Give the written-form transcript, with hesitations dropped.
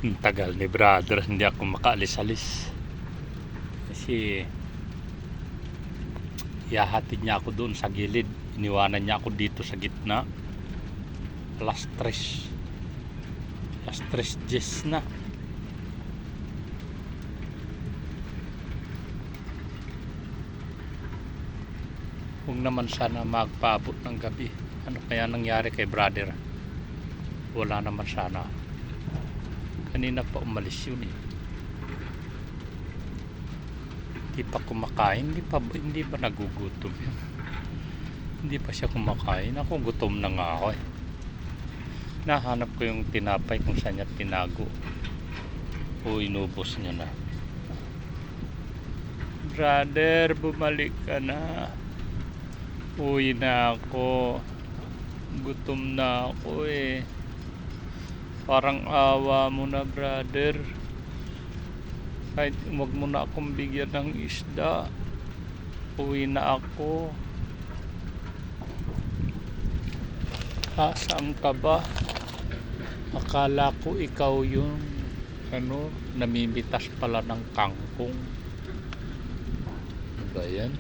Ang tagal ni brother, hindi ako makaalis-alis kasi ihahatid niya ako doon sa gilid, iniwanan niya ako dito sa gitna. alas 3:10 na. Huwag naman sana magpaabot ng gabi. Ano kaya nangyari kay brother? Wala naman sana. Kanina pa umalis yun eh. Hindi pa kumakain. Hindi ba nagugutom yun? Hindi pa siya kumakain. Ako gutom na nga ako eh. Nahanap ko yung tinapay kung saan niya tinago. O inubos niya na. Brother, bumalik ka na. Uwi na ako. Gutom na ako eh. Parang awa mo na brother. Kahit wag mo na akong bigyan ng isda. Uwi na ako. Saan ka ba? Akala ko ikaw yung namimitas pala ng kangkong. Ano ba yan?